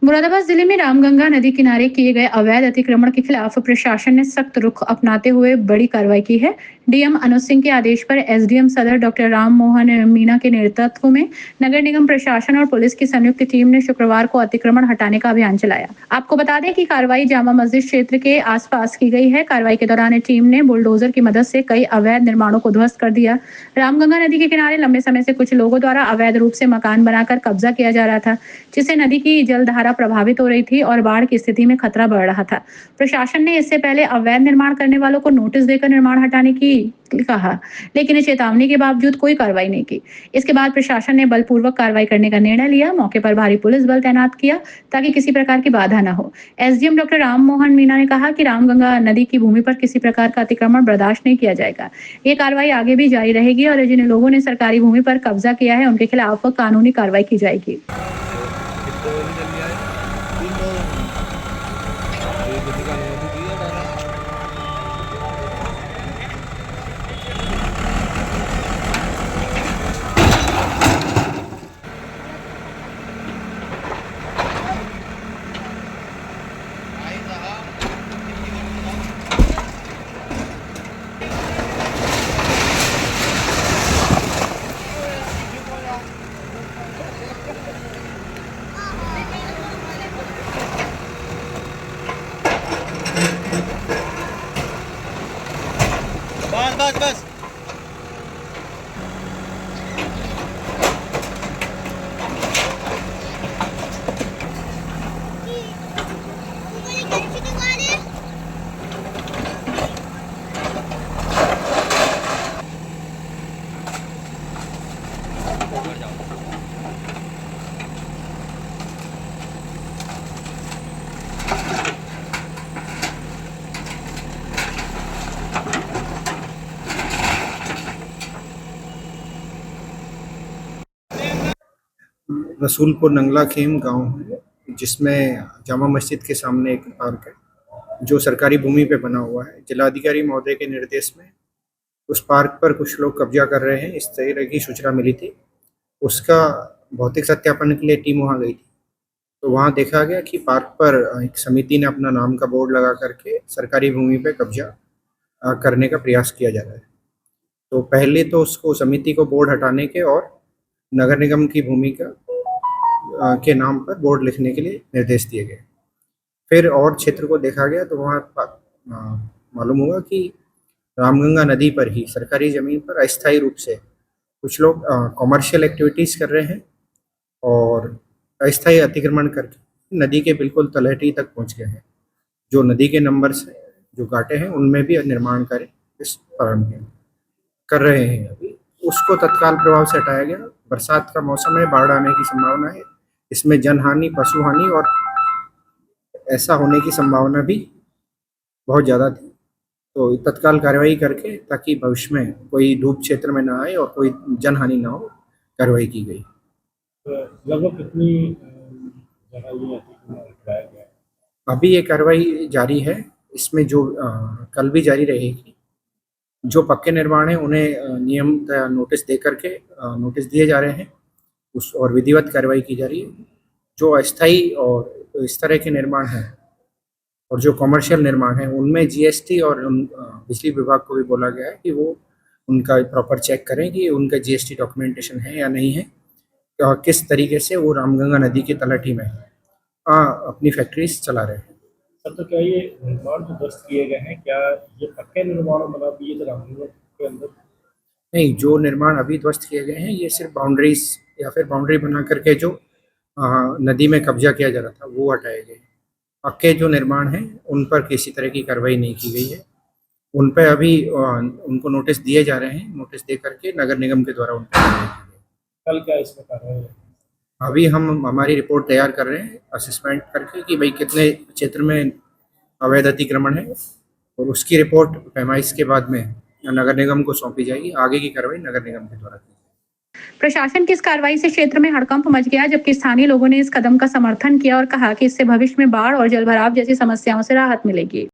मुरादाबाद जिले में रामगंगा नदी किनारे किए गए अवैध अतिक्रमण के खिलाफ प्रशासन ने सख्त रुख अपनाते हुए बड़ी कार्रवाई की है। डीएम अनुज सिंह के आदेश पर एसडीएम सदर डॉक्टर राम मोहन मीणा के नेतृत्व में नगर निगम प्रशासन और पुलिस की संयुक्त टीम ने शुक्रवार को अतिक्रमण हटाने का अभियान चलाया। आपको बता दें कि कार्रवाई जामा मस्जिद क्षेत्र के आसपास की गई है। कार्रवाई के दौरान टीम ने बुलडोजर की मदद से कई अवैध निर्माणों को ध्वस्त कर दिया। रामगंगा नदी के किनारे लंबे समय से कुछ लोगों द्वारा अवैध रूप से मकान बनाकर कब्जा किया जा रहा था, जिससे नदी की जलधारा प्रभावित हो रही थी और बाढ़ की स्थिति में खतरा बढ़ रहा था। प्रशासन ने इससे पहले अवैध निर्माण करने वालों को नोटिस देकर निर्माण हटाने की कहा, लेकिन चेतावनी के बावजूद कोई कार्रवाई नहीं की। इसके बाद प्रशासन ने बलपूर्वक कार्रवाई करने का निर्णय लिया। मौके पर भारी पुलिस बल तैनात किया ताकि किसी प्रकार की बाधा न हो। एसडीएम डॉक्टर राम मोहन मीणा ने कहा कि रामगंगा नदी की भूमि पर किसी प्रकार का अतिक्रमण बर्दाश्त नहीं किया जाएगा। ये कार्रवाई आगे भी जारी रहेगी और जिन लोगों ने सरकारी भूमि पर कब्जा किया है उनके खिलाफ कानूनी कार्रवाई की जाएगी। बस बस बस रसूलपुर नंगला खेम गांव है, जिसमें जामा मस्जिद के सामने एक पार्क है जो सरकारी भूमि पे बना हुआ है। जिलाधिकारी महोदय के निर्देश में उस पार्क पर कुछ लोग कब्जा कर रहे हैं, इस तरह की सूचना मिली थी। उसका भौतिक सत्यापन के लिए टीम वहां गई थी, तो वहां देखा गया कि पार्क पर एक समिति ने अपना नाम का बोर्ड लगा करके सरकारी भूमि पे कब्जा करने का प्रयास किया जा रहा है। तो पहले तो उसको समिति को बोर्ड हटाने के और नगर निगम की भूमि का के नाम पर बोर्ड लिखने के लिए निर्देश दिए गए। फिर और क्षेत्र को देखा गया तो वहाँ मालूम हुआ कि रामगंगा नदी पर ही सरकारी ज़मीन पर अस्थायी रूप से कुछ लोग कॉमर्शियल एक्टिविटीज़ कर रहे हैं और अस्थायी अतिक्रमण करके नदी के बिल्कुल तलहटी तक पहुँच गए हैं। जो नदी के नंबर से जो घाटे हैं उनमें भी निर्माण कार्य इस प्रारंभ कर रहे हैं। अभी उसको तत्काल प्रभाव से हटाया गया। बरसात का मौसम है, बाढ़ आने की संभावना है, इसमें जनहानि, पशु हानि और ऐसा होने की संभावना भी बहुत ज़्यादा थी। तो तत्काल कार्रवाई करके ताकि भविष्य में कोई डूब क्षेत्र में ना आए और कोई जनहानि ना हो, कार्रवाई की गई। लगभग कितनी जगह ये अतिक्रमण हटाया गया है? अभी ये कार्रवाई जारी है। इसमें जो कल भी जारी रहेगी। जो पक्के निर्माण है उन्हें नियम नोटिस दे करके नोटिस दिए जा रहे हैं उस और विधिवत कार्रवाई की जा रही है। जो अस्थायी और इस तरह के निर्माण हैं और जो कमर्शियल निर्माण है उनमें जीएसटी और बिजली विभाग को भी बोला गया है कि वो उनका प्रॉपर चेक करें कि उनका जीएसटी डॉक्यूमेंटेशन है या नहीं है, किस तरीके से वो रामगंगा नदी की तलहटी में अपनी फैक्ट्रीज चला रहे हैं। सर, तो क्या ये निर्माण जो ध्वस्त किए गए हैं, क्या ये पक्के निर्माण बना दिए थे रामगंगा के अंदर? नहीं, जो निर्माण अभी ध्वस्त किए गए हैं ये सिर्फ बाउंड्रीज या फिर बाउंड्री बना करके जो नदी में कब्जा किया जा रहा था वो हटाए गए। पक्के जो निर्माण हैं उन पर किसी तरह की कार्रवाई नहीं की गई है। उन पर अभी उनको नोटिस दिए जा रहे हैं। नोटिस दे करके नगर निगम के द्वारा उन पर कार्रवाई की गई। कल क्या इसमें कार्रवाई है? अभी हम हमारी रिपोर्ट तैयार कर रहे हैं असेसमेंट करके कि भाई कितने क्षेत्र में अवैध अतिक्रमण है और उसकी रिपोर्ट पैमाइश के बाद में नगर निगम को सौंपी जाएगी। आगे की कार्रवाई नगर निगम के द्वारा की जाएगी। प्रशासन की इस कार्रवाई से क्षेत्र में हड़कंप मच गया, जबकि स्थानीय लोगों ने इस कदम का समर्थन किया और कहा कि इससे भविष्य में बाढ़ और जलभराव जैसी समस्याओं से राहत मिलेगी।